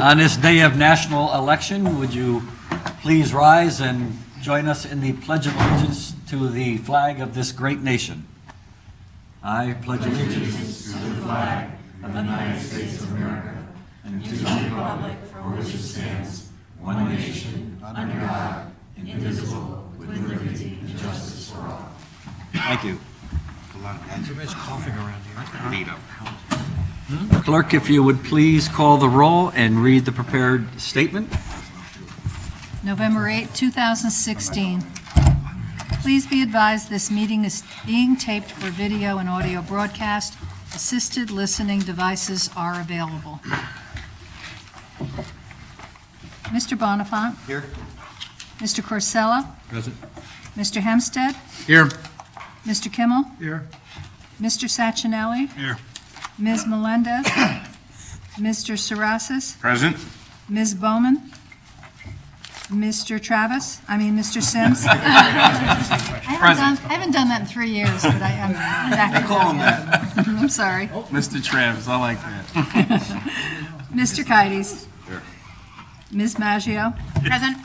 On this day of national election, would you please rise and join us in the Pledge of Allegiance to the flag of this great nation? I pledge allegiance to the flag of the United States of America and to the republic for which it stands, one nation, under God, indivisible, with liberty and justice for all. Thank you. Everybody's coughing around here. Clerk, if you would please call the roll and read the prepared statement. November 8, 2016. Please be advised this meeting is being taped for video and audio broadcast. Assisted listening devices are available. Mr. Bonifant. Here. Mr. Corsella. Present. Mr. Hempstead. Here. Mr. Kimmel. Here. Mr. Sachinelli. Here. Ms. Melendez. Mr. Sarasis. Present. Ms. Bowman. Mr. Mr. Sims. I haven't done that in 3 years, but I'm back. I call him that. I'm sorry. Mr. Travis, I like that. Mr. Kites. Here. Ms. Maggio. Present.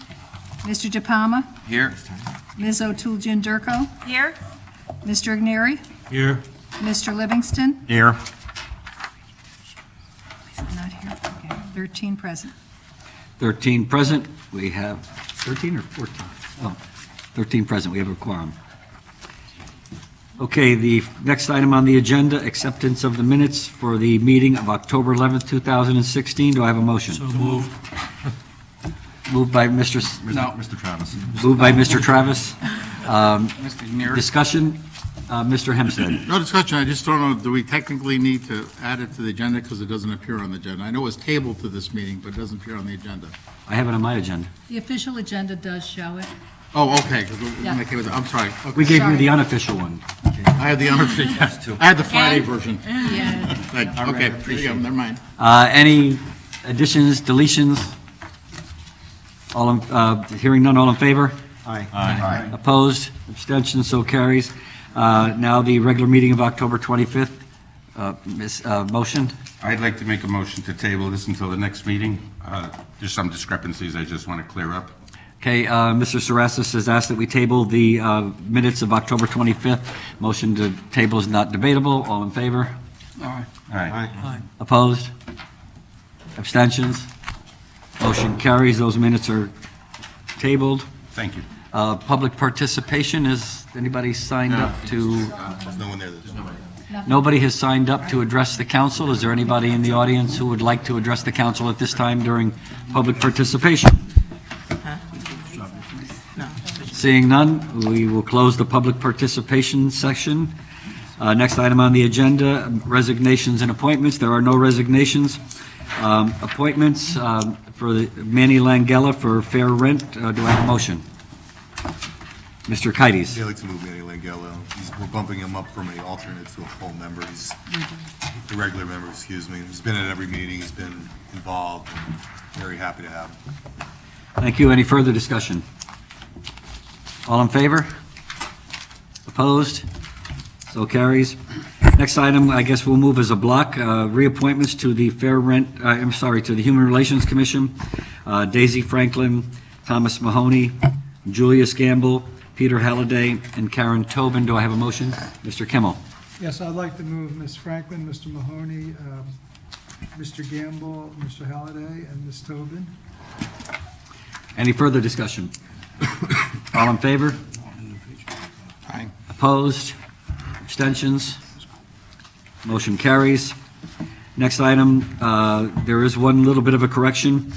Mr. DePalma. Here. Ms. O'Toole-Jindurko. Here. Mr. Agneri. Here. Mr. Livingston. Here. I'm not here. Okay. 13 present. 13 present. We have 13 or 14? Oh, 13 present. We have a quorum. Okay, the next item on the agenda, acceptance of the minutes for the meeting of October 11th, 2016. Do I have a motion? So moved. Moved by Mr. Mr. Travis. Moved by Mr. Travis. Mr. Agneri. Discussion, Mr. Hempstead. No discussion, I just don't know, do we technically need to add it to the agenda because it doesn't appear on the agenda? I know it was tabled to this meeting, but it doesn't appear on the agenda. I have it on my agenda. The official agenda does show it. Oh, okay, 'cause Yeah. I'm sorry. Okay. We gave you Sorry. the unofficial one. I had the unofficial, I had the Friday version. Yeah. Okay, there you go, never mind. Any additions, deletions? Hearing none, all in favor? Aye. Opposed? Abstentions, so carries. Now the regular meeting of October 25th. Motion? I'd like to make a motion to table this until the next meeting. There's some discrepancies I just want to clear up. Okay, Mr. Sarasis has asked that we table the minutes of October 25th. Motion to table is not debatable. All in favor? All right. Opposed? Abstentions? Motion carries. Those minutes are tabled. Thank you. Public participation, is anybody signed up to? There's no one there. Nobody has signed up to address the council. Is there anybody in the audience who would like to address the council at this time during public participation? Seeing none, we will close the public participation section. Next item on the agenda, resignations and appointments. There are no resignations. Appointments for Manny Langella for fair rent. Do I have a motion? Mr. Kites. I'd like to move Manny Langella. We're bumping him up from an alternate to a full member. He's a regular member, excuse me. He's been at every meeting. He's been involved. Very happy to have him. Thank you. Any further discussion? All in favor? Opposed? So carries. Next item, I guess we'll move as a block. Reappointments to the to the Human Relations Commission. Daisy Franklin, Thomas Mahoney, Julius Gamble, Peter Halliday, and Karen Tobin. Do I have a motion? Mr. Kimmel. Yes, I'd like to move Ms. Franklin, Mr. Mahoney, Mr. Gamble, Mr. Halliday, and Ms. Tobin. Any further discussion? All in favor? Aye. Opposed? Abstentions? Motion carries. Next item, there is one little bit of a correction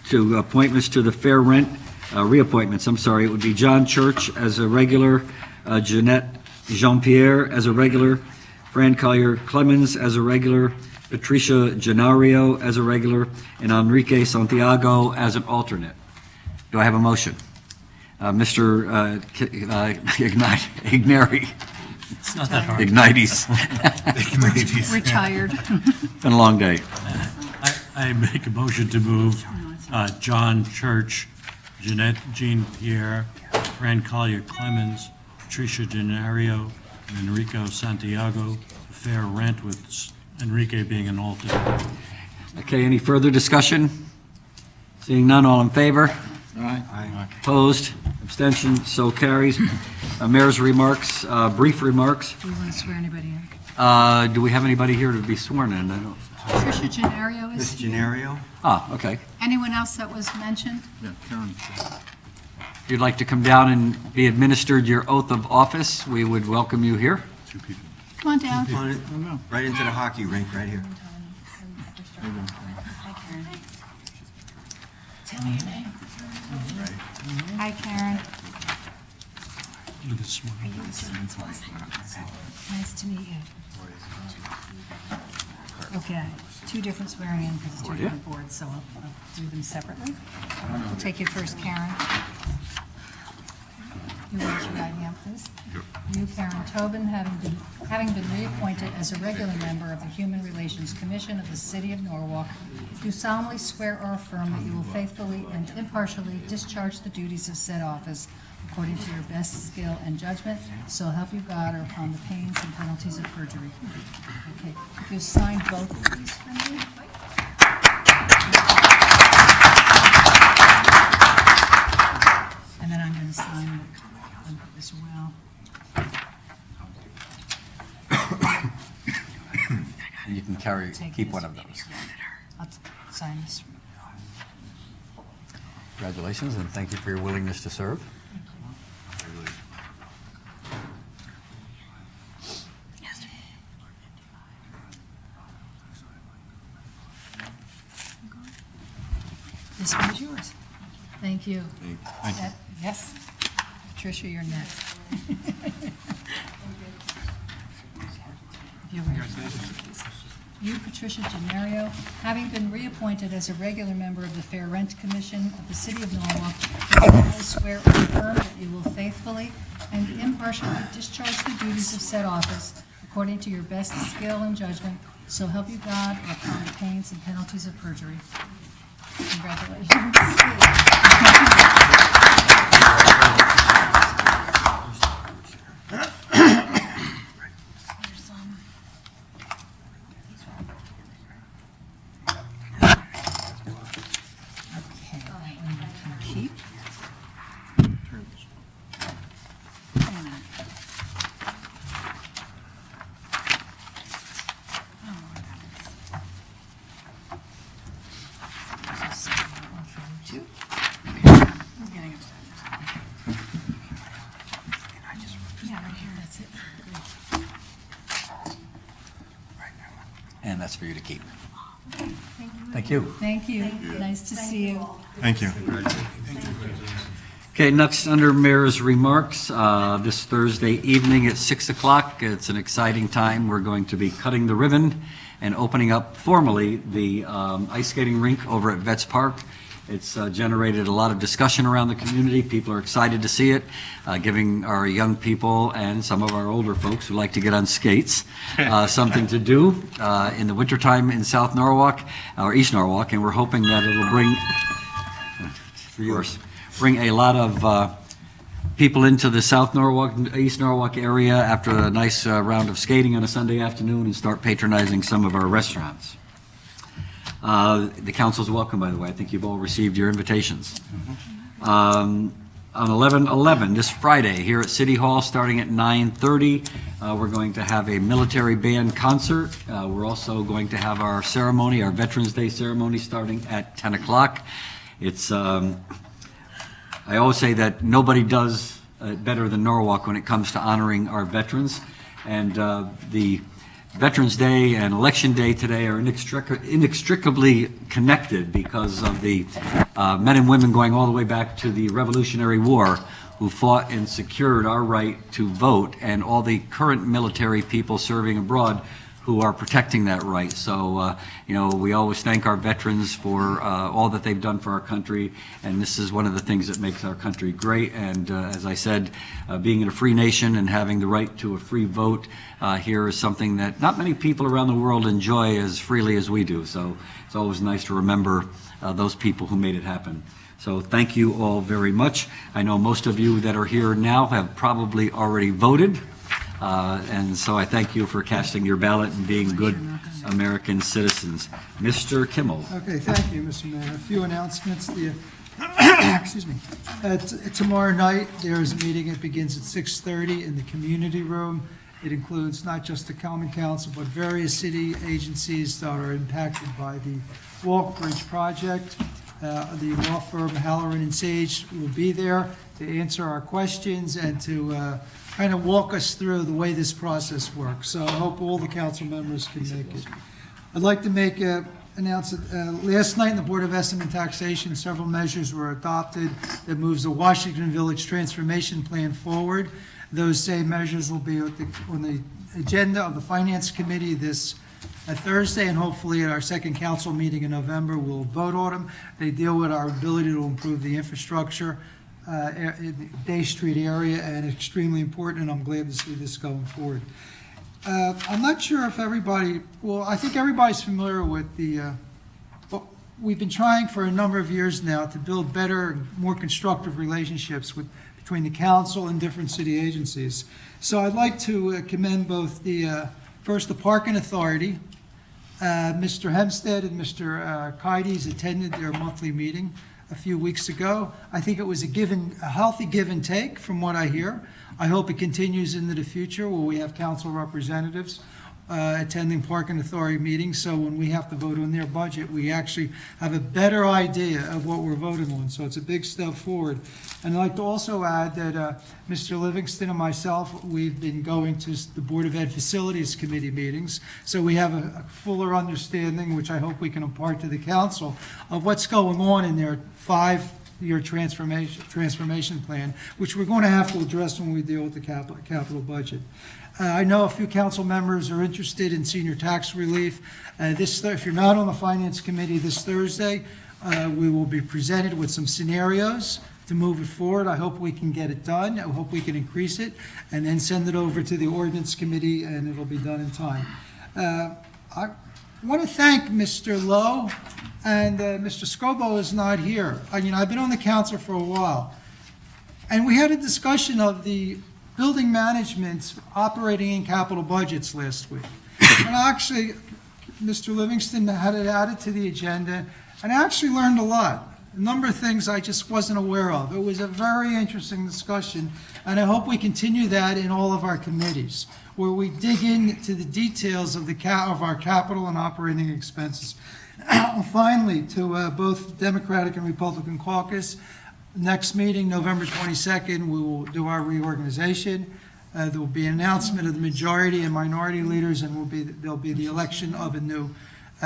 to appointments to the fair rent, reappointments, I'm sorry. It would be John Church as a regular, Jeanette Jean-Pierre as a regular, Fran Collier Clemens as a regular, Patricia Gennario as a regular, and Enrique Santiago as an alternate. Do I have a motion? Mr. Agneri. It's not that hard. Ignites. Retired. Been a long day. I make a motion to move John Church, Jeanette Jean Pierre, Fran Collier Clemens, Patricia Gennario, and Enrico Santiago, fair rent with Enrique being an alternate. Okay, any further discussion? Seeing none, all in favor? Aye. Opposed? Abstention? So carries. Mayor's remarks, brief remarks. Do you want to swear anybody in? Do we have anybody here to be sworn in? I don't. Tricia Gennario is here. Gennario? Ah, okay. Anyone else that was mentioned? Yeah, Karen. If you'd like to come down and be administered your oath of office, we would welcome you here. Come on down. On it, right into the hockey rink, right here. Tell me your name. Hi, Karen. Look at this one. Nice to meet you. Okay, two different swearing in because it's two different boards, so I'll do them separately. We'll take you first, Karen. You raise your right hand, please. You, Karen Tobin, having been reappointed as a regular member of the Human Relations Commission of the City of Norwalk, do solemnly swear or affirm that you will faithfully and impartially discharge the duties of said office according to your best skill and judgment, so help you God, or upon the pains and penalties of perjury. Okay, if you sign both of these for me. And then I'm going to sign one as well. You can keep one of those. I'll sign this. Congratulations, and thank you for your willingness to serve. This one's yours. Thank you. Yes. Patricia, you're next. You, Patricia Gennario, having been reappointed as a regular member of the Fair Rent Commission of the City of Norwalk, do solemnly swear or affirm that you will faithfully and impartially discharge the duties of said office according to your best skill and judgment, so help you God, or upon the pains and penalties of perjury. Congratulations. Okay, that one you can keep. And that's for you to keep. Thank you. Thank you. Nice to see you. Thank you. Okay, next under Mayor's remarks, this Thursday evening at 6 o'clock, it's an exciting time. We're going to be cutting the ribbon and opening up formally the ice skating rink over at Vets Park. It's generated a lot of discussion around the community. People are excited to see it, giving our young people and some of our older folks who like to get on skates something to do in the wintertime in South Norwalk, or East Norwalk, and we're hoping that it'll bring a lot of people into the South Norwalk, East Norwalk area after a nice round of skating on a Sunday afternoon and start patronizing some of our restaurants. The council's welcome, by the way. I think you've all received your invitations. On 11/11, this Friday, here at City Hall, starting at 9:30, we're going to have a military band concert. We're also going to have our ceremony, our Veterans Day ceremony, starting at 10 o'clock. It's, I always say that nobody does better than Norwalk when it comes to honoring our veterans. And the Veterans Day and Election Day today are inextricably connected because of the men and women going all the way back to the Revolutionary War who fought and secured our right to vote, and all the current military people serving abroad who are protecting that right. So, we always thank our veterans for all that they've done for our country, and this is one of the things that makes our country great. And as I said, being in a free nation and having the right to a free vote here is something that not many people around the world enjoy as freely as we do. So it's always nice to remember those people who made it happen. So thank you all very much. I know most of you that are here now have probably already voted. And so I thank you for casting your ballot and being good American citizens. Mr. Kimmel. Okay, thank you, Mr. Mayor. A few announcements. Excuse me. Tomorrow night, there is a meeting. It begins at 6:30 in the community room. It includes not just the Common Council, but various city agencies that are impacted by the Walk Bridge project. The law firm Halloran and Sage will be there to answer our questions and to kind of walk us through the way this process works. So I hope all the council members can make it. I'd like to announce that last night in the Board of Estimate and Taxation, several measures were adopted that moves the Washington Village Transformation Plan forward. Those same measures will be on the agenda of the Finance Committee this Thursday, and hopefully at our second council meeting in November, we'll vote on them. They deal with our ability to improve the infrastructure in the Day Street area, and extremely important, and I'm glad to see this going forward. I'm not sure if everybody, well, I think everybody's familiar with we've been trying for a number of years now to build better, more constructive relationships between the council and different city agencies. So I'd like to commend both first the Parking Authority. Mr. Hempstead and Mr. Kides attended their monthly meeting a few weeks ago. I think it was a healthy give and take from what I hear. I hope it continues into the future where we have council representatives attending Parking Authority meetings, so when we have to vote on their budget, we actually have a better idea of what we're voting on. So it's a big step forward. And I'd like to also add that Mr. Livingston and myself, we've been going to the Board of Ed Facilities Committee meetings, so we have a fuller understanding, which I hope we can impart to the council, of what's going on in their 5-year transformation plan, which we're going to have to address when we deal with the capital budget. I know a few council members are interested in senior tax relief. If you're not on the Finance Committee this Thursday, we will be presented with some scenarios to move it forward. I hope we can get it done. I hope we can increase it and then send it over to the Ordinance Committee, and it'll be done in time. I want to thank Mr. Lowe, and Mr. Scobo is not here. I've been on the council for a while, and we had a discussion of the building management's operating and capital budgets last week. And actually, Mr. Livingston had it added to the agenda, and I actually learned a lot. A number of things I just wasn't aware of. It was a very interesting discussion, and I hope we continue that in all of our committees, where we dig into the details of our capital and operating expenses. Finally, to both Democratic and Republican caucus, next meeting, November 22nd, we will do our reorganization. There will be an announcement of the majority and minority leaders, and there'll be the election of a new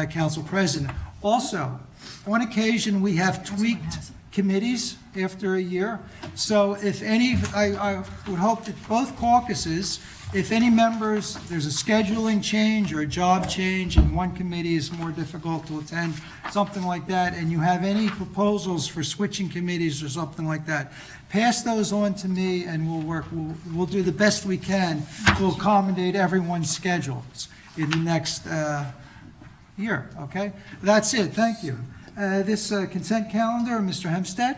council president. Also, on occasion, we have tweaked committees after a year. So if any, I would hope that both caucuses, if any members, there's a scheduling change or a job change and one committee is more difficult to attend, something like that, and you have any proposals for switching committees or something like that, pass those on to me and we'll do the best we can to accommodate everyone's schedules in the next year, okay? That's it, thank you. This consent calendar, Mr. Hempstead?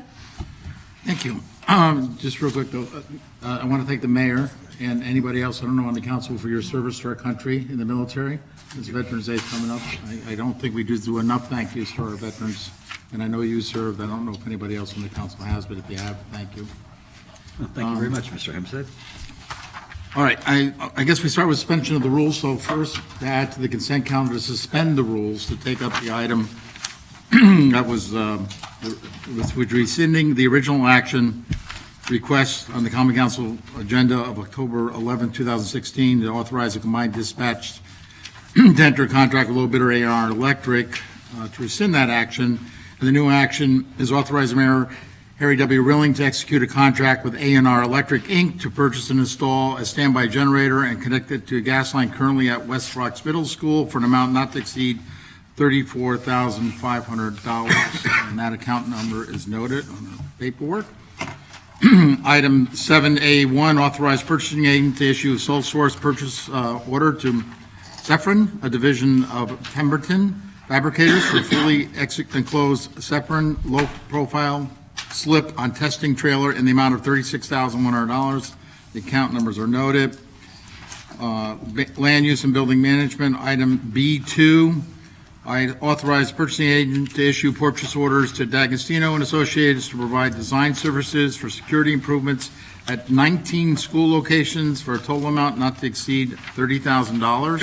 Thank you. Just real quick, though, I want to thank the mayor and anybody else, I don't know, on the council for your service to our country in the military. This Veterans Day is coming up. I don't think we do enough thank yous for our veterans, and I know you served. I don't know if anybody else on the council has, but if you have, thank you. Well, thank you very much, Mr. Hempstead. All right, I guess we start with suspension of the rules. So first, to add to the consent calendar, to suspend the rules, to take up the item that was with rescinding the original action request on the Common Council agenda of October 11, 2016, to authorize a combined dispatch to enter a contract with low bidder A&R Electric to rescind that action. And the new action is authorize Mayor Harry W. Rilling to execute a contract with A&R Electric, Inc. to purchase and install a standby generator and connect it to a gas line currently at West Rocks Middle School for an amount not to exceed $34,500, and that account number is noted on the paperwork. Item 7A1, authorize purchasing agent to issue a sole source purchase order to Sefron, a division of Pemberton Fabricators, for fully enclosed Sefron low-profile slip on testing trailer in the amount of $36,100. The account numbers are noted. Land use and building management, item B2, I authorize purchasing agent to issue purchase orders to D'Agostino and Associates to provide design services for security improvements at 19 school locations for a total amount not to exceed $30,000.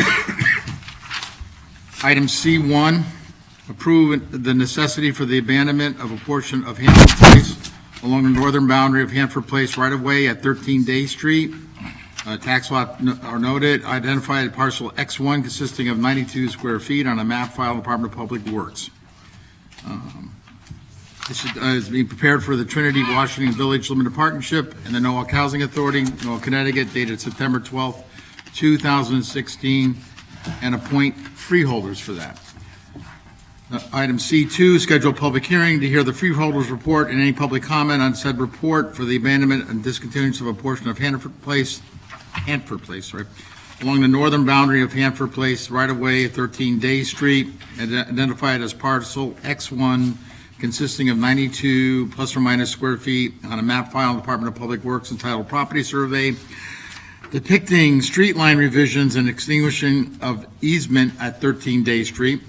Item C1, approve the necessity for the abandonment of a portion of Hanford Place along the northern boundary of Hanford Place right-of-way at 13 Day Street. Tax lot are noted, identified parcel X1 consisting of 92 square feet on a map file, Department of Public Works. This is being prepared for the Trinity Washington Village Limited Partnership and the Norwalk Housing Authority, Norwalk, Connecticut, dated September 12th, 2016, and appoint freeholders for that. Item C2, schedule a public hearing to hear the freeholders report and any public comment on said report for the abandonment and discontinuance of a portion of Hanford Place, along the northern boundary of Hanford Place, right-of-way, 13 Day Street, identified as parcel X1, consisting of 92 plus or minus square feet on a map file in the Department of Public Works entitled Property Survey, depicting street line revisions and extinguishing of easement at 13 Day Street.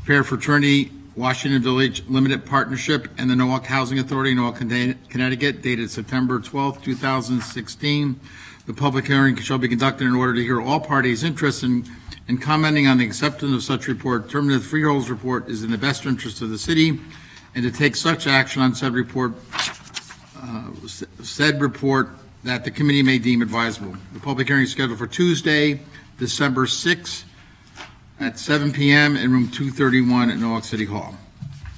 Prepared for Trinity Washington Village Limited Partnership and the Norwalk Housing Authority, Norwalk, Connecticut, dated September 12, 2016. The public hearing shall be conducted in order to hear all parties interested in commenting on the acceptance of such report, determine that the freeholders report is in the best interest of the city, and to take such action on said report that the committee may deem advisable. The public hearing is scheduled for Tuesday, December 6th, at 7 p.m. in room 231 at Norwalk City Hall.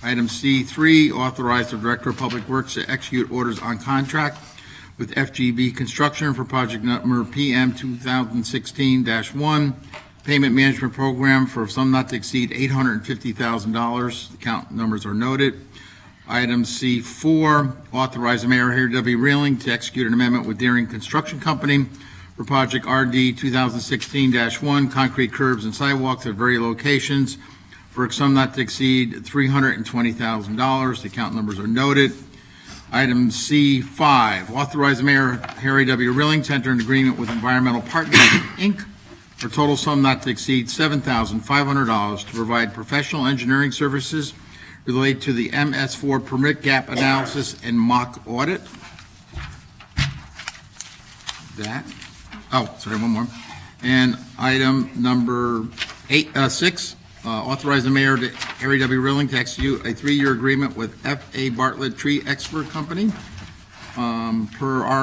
Item C3, authorize the Director of Public Works to execute orders on contract with FGB Construction for project number PM 2016-1, payment management program for a sum not to exceed $850,000. The count numbers are noted. Item C4, authorize the Mayor Harry W. Reeling to execute an amendment with Deering Construction Company for project RD 2016-1, concrete curbs and sidewalks at various locations for a sum not to exceed $320,000. The account numbers are noted. Item C5, authorize the Mayor Harry W. Reeling to enter an agreement with Environmental Partners, Inc. for total sum not to exceed $7,500 to provide professional engineering services related to the MS4 permit gap analysis and mock audit. One more. And item number 6, authorize the Mayor, Harry W. Reeling, to execute a 3-year agreement with F.A. Bartlett Tree Expert Company per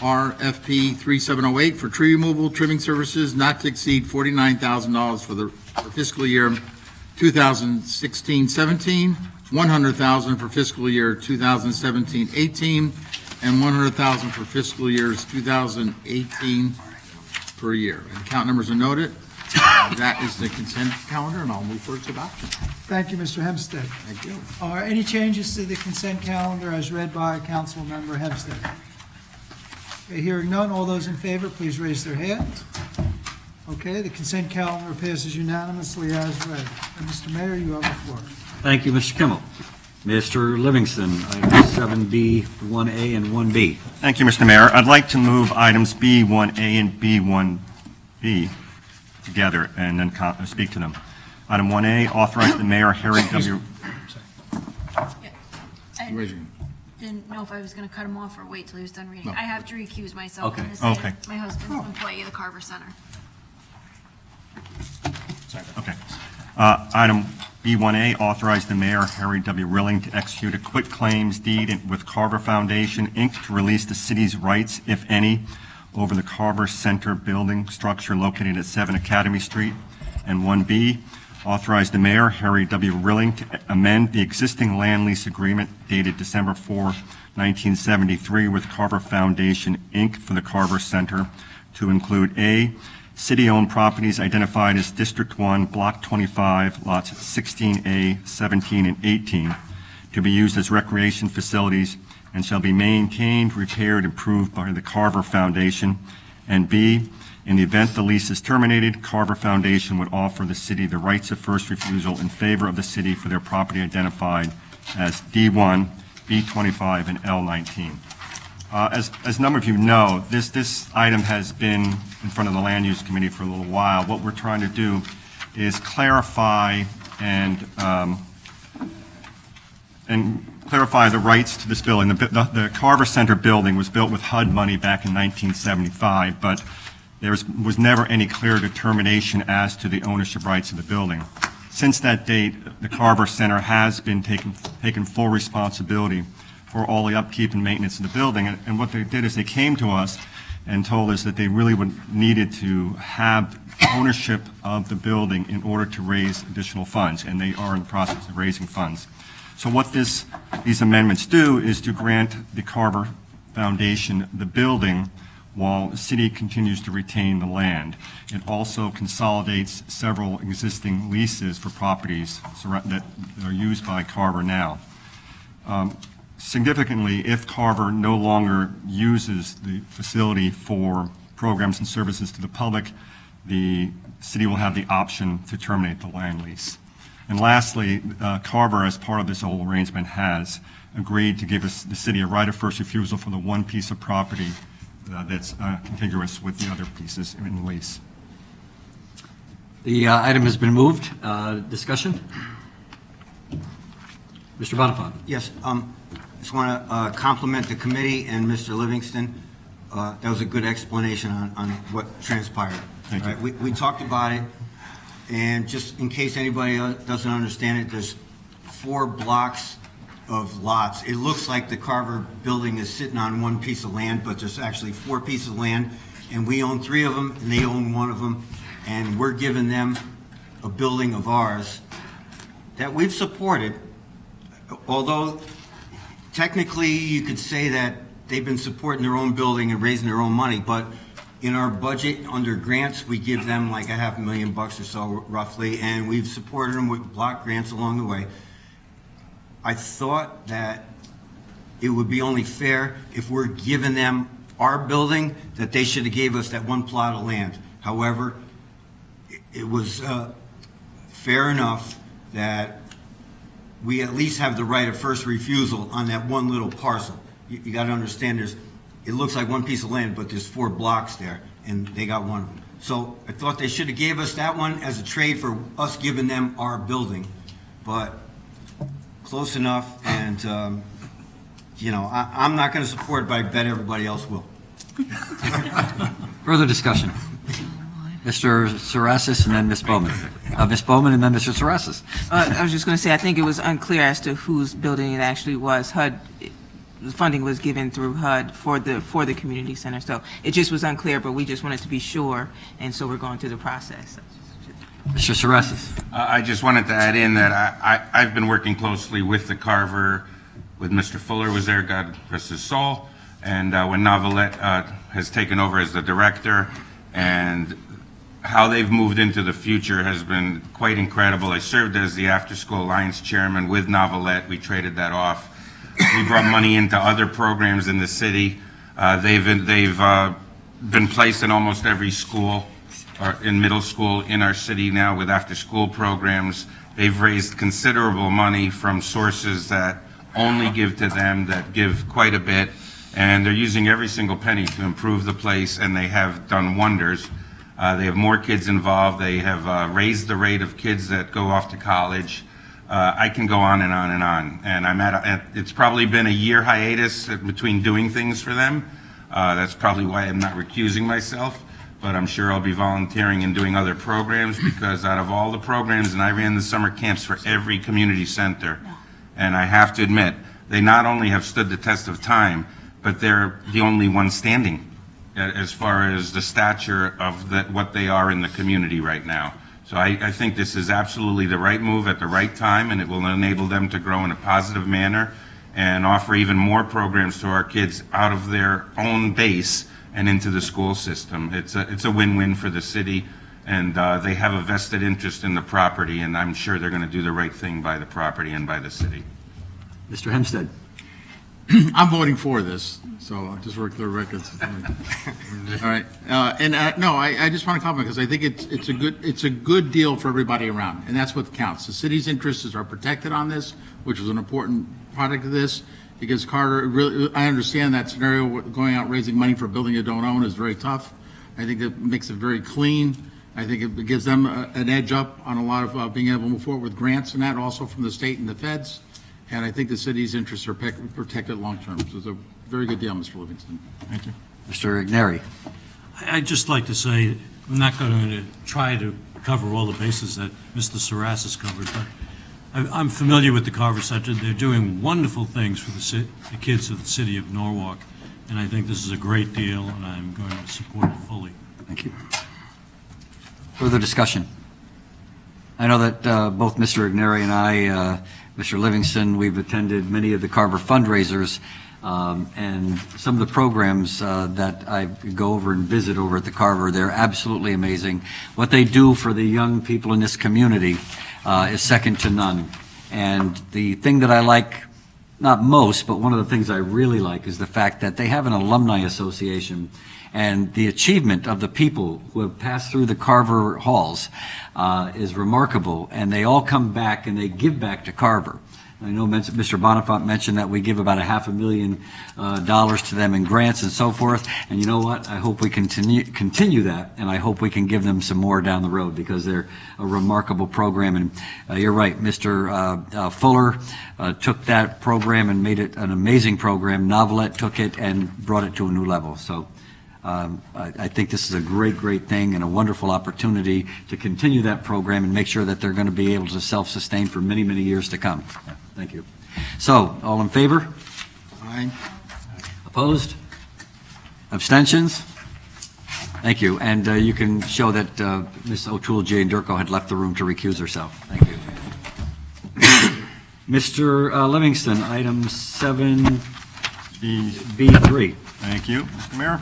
RFP 3708 for tree removal, trimming services not to exceed $49,000 for fiscal year 2016-17, $100,000 for fiscal year 2017-18, and $100,000 for fiscal years 2018 per year. And account numbers are noted. That is the consent calendar, and I'll move for its adoption. Thank you, Mr. Hempstead. Thank you. Are any changes to the consent calendar as read by Councilmember Hempstead? Okay, hearing none, all those in favor, please raise their hand. Okay, the consent calendar passes unanimously as read. And Mr. Mayor, you have the floor. Thank you, Mr. Kimmel. Mr. Livingston, items 7B, 1A, and 1B. Thank you, Mr. Mayor. I'd like to move items B1A and B1B together and then speak to them. Item 1A, authorize the Mayor Harry W. I Raise your hand. didn't know if I was going to cut him off or wait till he was done reading. No. I have to recuse myself Okay. on this. Okay. item. My husband's an employee of the Carver Center. Okay. Item B1A, authorize the Mayor Harry W. Reeling to execute a quit claims deed with Carver Foundation, Inc. to release the city's rights, if any, over the Carver Center building structure located at 7 Academy Street. And 1B, authorize the Mayor Harry W. Reeling to amend the existing land lease agreement dated December 4, 1973 with Carver Foundation, Inc. for the Carver Center to include A, city-owned properties identified as District 1, Block 25, lots 16A, 17, and 18, to be used as recreation facilities and shall be maintained, repaired, improved by the Carver Foundation. And B, in the event the lease is terminated, Carver Foundation would offer the city the rights of first refusal in favor of the city for their property identified as D1, B25, and L19. As a number of you know, this item has been in front of the Land Use Committee for a little while. What we're trying to do is clarify and clarify the rights to this building. The Carver Center building was built with HUD money back in 1975, but there was never any clear determination as to the ownership rights of the building. Since that date, the Carver Center has been taking full responsibility for all the upkeep and maintenance of the building. And what they did is they came to us and told us that they really needed to have ownership of the building in order to raise additional funds, and they are in the process of raising funds. So what these amendments do is to grant the Carver Foundation the building while the city continues to retain the land. It also consolidates several existing leases for properties that are used by Carver now. Significantly, if Carver no longer uses the facility for programs and services to the public, the city will have the option to terminate the land lease. And lastly, Carver, as part of this whole arrangement, has agreed to give us, the city, a right of first refusal for the one piece of property that's contiguous with the other pieces in the lease. The item has been moved. Discussion? Mr. Bonifant. Yes, just want to compliment the committee and Mr. Livingston. That was a good explanation on what transpired. Thank you. Right, we talked about it, and just in case anybody doesn't understand it, there's 4 blocks of lots. It looks like the Carver building is sitting on one piece of land, but there's actually 4 pieces of land, and we own 3 of them, and they own 1 of them, and we're giving them a building of ours that we've supported, although technically you could say that they've been supporting their own building and raising their own money, but in our budget under grants, we give them like $500,000 or so roughly, and we've supported them with block grants along the way. I thought that it would be only fair if we're giving them our building, that they should have gave us that 1 plot of land. However, it was fair enough that we at least have the right of first refusal on that one little parcel. You got to understand, it looks like one piece of land, but there's 4 blocks there, and they got 1 of them. So I thought they should have gave us that one as a trade for us giving them our building, but close enough, and, you know, I'm not going to support it, but I bet everybody else will. Further discussion? Mr. Sarasis and then Ms. Bowman. Ms. Bowman and then Mr. Sarasis. I was just going to say, I think it was unclear as to whose building it actually was. HUD, the funding was given through HUD for the community center, so it just was unclear, but we just wanted to be sure, and so we're going through the process. Mr. Sarasis. I just wanted to add in that I've been working closely with the Carver, with Mr. Fuller was there, God rest his soul, and when Novelette has taken over as the director, and how they've moved into the future has been quite incredible. I served as the After School Alliance chairman with Novelette. We traded that off. We brought money into other programs in the city. They've been placed in almost every school, or in middle school in our city now with after-school programs. They've raised considerable money from sources that only give to them, that give quite a bit, and they're using every single penny to improve the place, and they have done wonders. They have more kids involved. They have raised the rate of kids that go off to college. I can go on and on and on. And it's probably been a year hiatus between doing things for them. That's probably why I'm not recusing myself, but I'm sure I'll be volunteering and doing other programs, because out of all the programs, and I ran the summer camps for every community center, and I have to admit, they not only have stood the test of time, but they're the only ones standing as far as the stature of what they are in the community right now. So I think this is absolutely the right move at the right time, and it will enable them to grow in a positive manner and offer even more programs to our kids out of their own base and into the school system. It's a win-win for the city, and they have a vested interest in the property, and I'm sure they're going to do the right thing by the property and by the city. Mr. Hempstead. I'm voting for this, so just for clear records. All right, I just want to comment because I think it's a good deal for everybody around, and that's what counts. The city's interests are protected on this, which is an important product of this, because Carter, really, I understand that scenario, going out raising money for a building you don't own is very tough. I think it makes it very clean. I think it gives them an edge up on a lot of being able to move forward with grants and that, also from the state and the feds. And I think the city's interests are protected long-term. So it's a very good deal, Mr. Livingston. Thank you. Mr. Igneri. I'd just like to say, I'm not going to try to cover all the bases that Mr. Saras has covered, but I'm familiar with the Carver Center. They're doing wonderful things for the kids of the city of Norwalk, and I think this is a great deal, and I'm going to support it fully. Thank you. Further discussion? I know that both Mr. Igneri and I, Mr. Livingston, we've attended many of the Carver fundraisers, and some of the programs that I go over and visit over at the Carver, they're absolutely amazing. What they do for the young people in this community is second to none. And the thing that I like, not most, but one of the things I really like is the fact that they have an alumni association, and the achievement of the people who have passed through the Carver halls is remarkable, and they all come back and they give back to Carver. I know Mr. Bonifant mentioned that we give about $500,000 to them in grants and so forth, and you know what? I hope we continue that, and I hope we can give them some more down the road, because they're a remarkable program. And you're right, Mr. Fuller took that program and made it an amazing program. Novelette took it and brought it to a new level. So I think this is a great, great thing and a wonderful opportunity to continue that program and make sure that they're going to be able to self-sustain for many, many years to come. Thank you. So, all in favor? Aye. Opposed? Abstentions? Thank you. And you can show that Ms. O'Toole Jane Durko had left the room to recuse herself. Thank you. Mr. Livingston, item 7B3. Thank you, Mr. Mayor.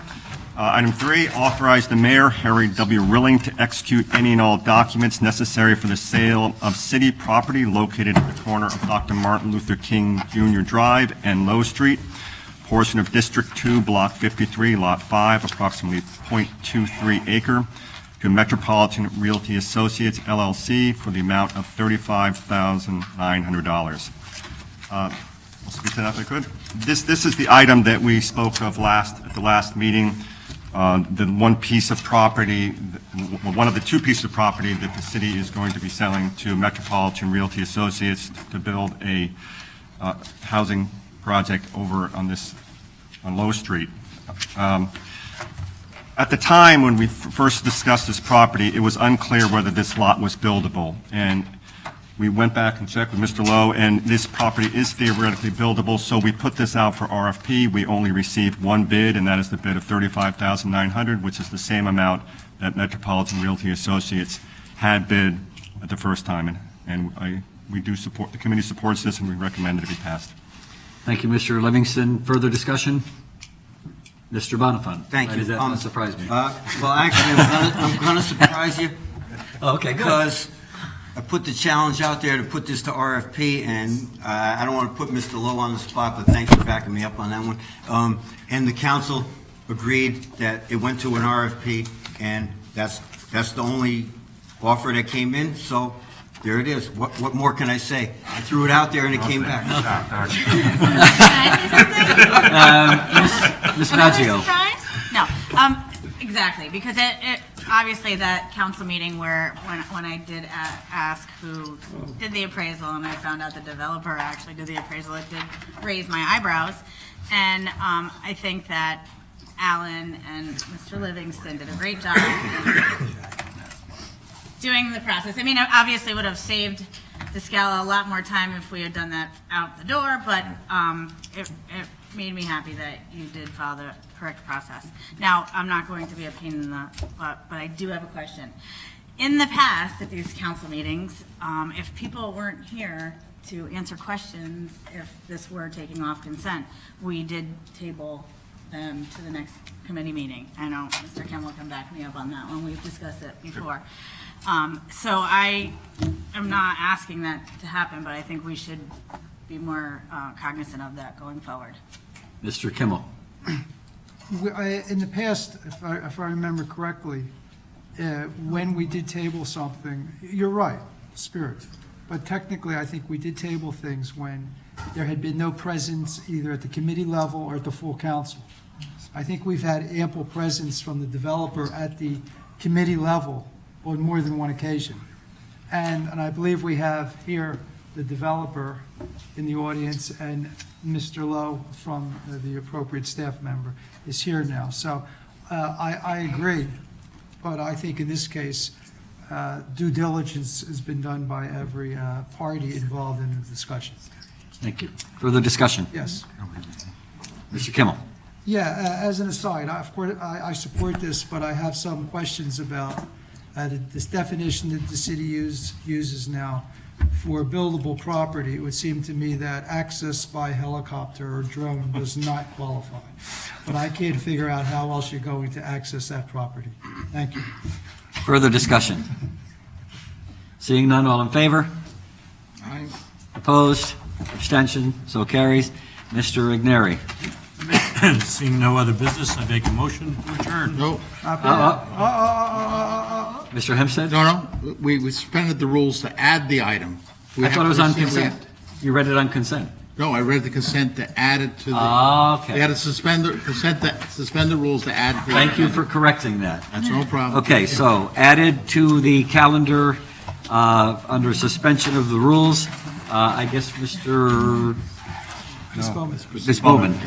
Item 3, authorize the mayor, Harry W. Rilling, to execute any and all documents necessary for the sale of city property located at the corner of Dr. Martin Luther King Jr. Drive and Low Street, portion of District 2, Block 53, Lot 5, approximately 0.23 acre, to Metropolitan Realty Associates, LLC, for the amount of $35,900. I'll speak to that if I could. This is the item that we spoke of at the last meeting. The one piece of property, one of the two pieces of property that the city is going to be selling to Metropolitan Realty Associates to build a housing project over on Low Street. At the time when we first discussed this property, it was unclear whether this lot was buildable, and we went back and checked with Mr. Lowe, and this property is theoretically buildable, so we put this out for RFP. We only received one bid, and that is the bid of $35,900, which is the same amount that Metropolitan Realty Associates had bid at the first time. And we do support, the committee supports this, and we recommend that it be passed. Thank you, Mr. Livingston. Further discussion? Mr. Bonifant. Thank Why you. does that not surprise me? Well, actually, I'm going to surprise you. Okay, good. Because I put the challenge out there to put this to RFP, and I don't want to put Mr. Lowe on the spot, but thanks for backing me up on that one. And the council agreed that it went to an RFP, and that's the only offer that came in, so there it is. What more can I say? I threw it out there and it came back. Ms. Maggio. No, exactly, because it obviously that council meeting where when I did ask who did the appraisal, and I found out the developer actually did the appraisal, it did raise my eyebrows. And I think that Alan and Mr. Livingston did a great job doing the process. I mean, it obviously would have saved the Scala a lot more time if we had done that out the door, but it made me happy that you did follow the correct process. Now, I'm not going to be a pain in the butt, but I do have a question. In the past, at these council meetings, if people weren't here to answer questions, if this were taking off consent, we did table them to the next committee meeting. I know Mr. Kim will come back me up on that one. We've discussed it before. So I am not asking that to happen, but I think we should be more cognizant of that going forward. Mr. Kimmel. In the past, if I remember correctly, when we did table something, you're right, spirit. but technically, I think we did table things when there had been no presence either at the committee level or at the full council. I think we've had ample presence from the developer at the committee level on more than one occasion. And I believe we have here the developer in the audience, and Mr. Lowe from the appropriate staff member is here now. So I agree, but I think in this case, due diligence has been done by every party involved in the discussion. Thank you. Further discussion? Yes. Mr. Kimmel? Yeah, as an aside, of course, I support this, but I have some questions about this definition that the city uses now for buildable property. It would seem to me that access by helicopter or drone does not qualify. But I can't figure out how else you're going to access that property. Thank you. Further discussion? Seeing none, all in favor? Aye. Opposed? Abstention? So carries. Mr. Igneri? Seeing no other business, I make a motion to adjourn. No, Mr. Hempstead? no, we suspended the rules to add the item. We I have thought it to was on rescind- consent. You read it on consent? No, I read the consent to add it to the, Okay. we had to suspend the rules to add. the- Thank you for correcting that. That's no problem. Okay, so added to the calendar under suspension of the rules, I guess Mr. Ms. Bowman. Ms. Bowman.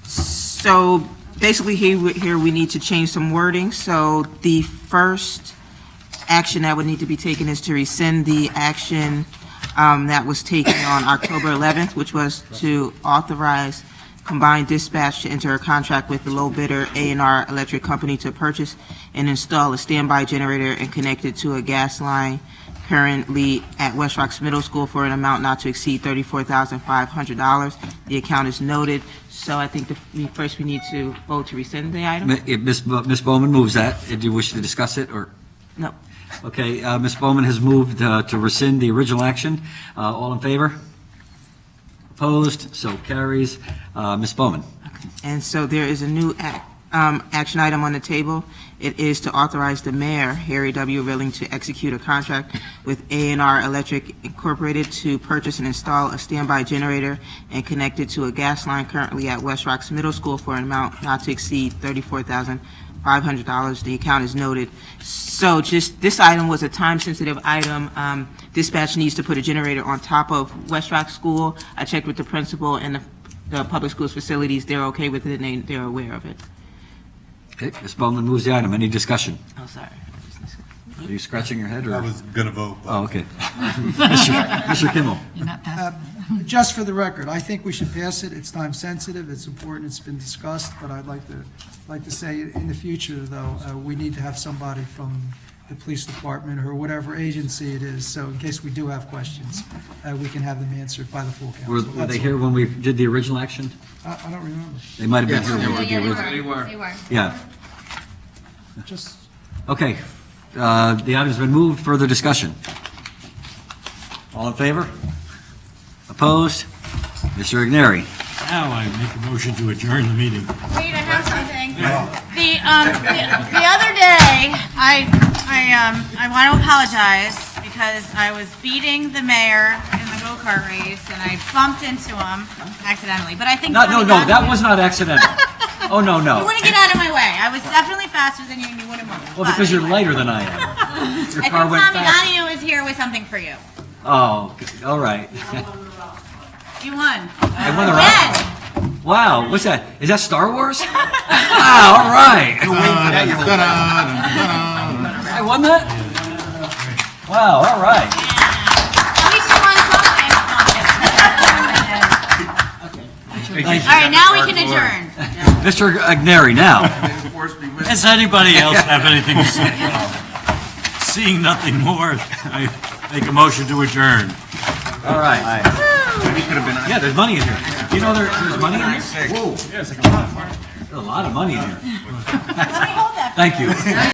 So basically here we need to change some wording. So the first action that would need to be taken is to rescind the action that was taken on October 11th, which was to authorize Combined Dispatch to enter a contract with the low bidder A&R Electric Company to purchase and install a standby generator and connect it to a gas line currently at West Rocks Middle School for an amount not to exceed $34,500. The account is noted, so I think first we need to vote to rescind the item. Ms. Bowman moves that. Do you wish to discuss it, or? No. Okay, Ms. Bowman has moved to rescind the original action. All in favor? Opposed? So carries. Ms. Bowman? And so there is a new action item on the table. It is to authorize the mayor, Harry W. Rilling, to execute a contract with A&R Electric Incorporated to purchase and install a standby generator and connect it to a gas line currently at West Rocks Middle School for an amount not to exceed $34,500. The account is noted. So just, this item was a time-sensitive item. Dispatch needs to put a generator on top of West Rocks School. I checked with the principal and the public schools facilities. They're okay with it, and they're aware of it. Okay, Ms. Bowman moves the item. Any discussion? Oh, sorry. Are you scratching your head, or? I was gonna vote, but. Oh, okay. Mr. Kimmel? You're not passing. Just for the record, I think we should pass it. It's time sensitive, it's important, it's been discussed, but I'd like to say in the future, though, we need to have somebody from the police department or whatever agency it is, so in case we do have questions, we can have them answered by the full council. Were That's they all. here when we did the original action? I don't remember. They might have been Yes, here they when we did the original. They were. Yeah. Just, Okay, the item's been moved. Further discussion? All in favor? Opposed? Mr. Igneri? Now I make a motion to adjourn the meeting. Wait, I have something. The other day, I want to apologize because I was beating the mayor in the go-kart race and I bumped into him accidentally, but I think. No, Tony no, got that me. was not accidental. Oh, no, You no. wouldn't get out of my way. I was definitely faster than you and you wouldn't move. Well, But because you're anyway. lighter than I am. Your I car think went Tommy fast. Donahue is here with something for you. Oh, okay, all right. You won. I won the Again. round. Wow, what's that? Is that Star Wars? Wow, all right. I won that? Wow, all right. At least you won something. Thank you. All right, now we can adjourn. Mr. Igneri, now. Does anybody else have anything to say? Seeing nothing more, I make a motion to adjourn. All right. Yeah, there's money in here. Do you know there's money in here? Whoa. There's a lot of money in here. Let me hold that. Thank you.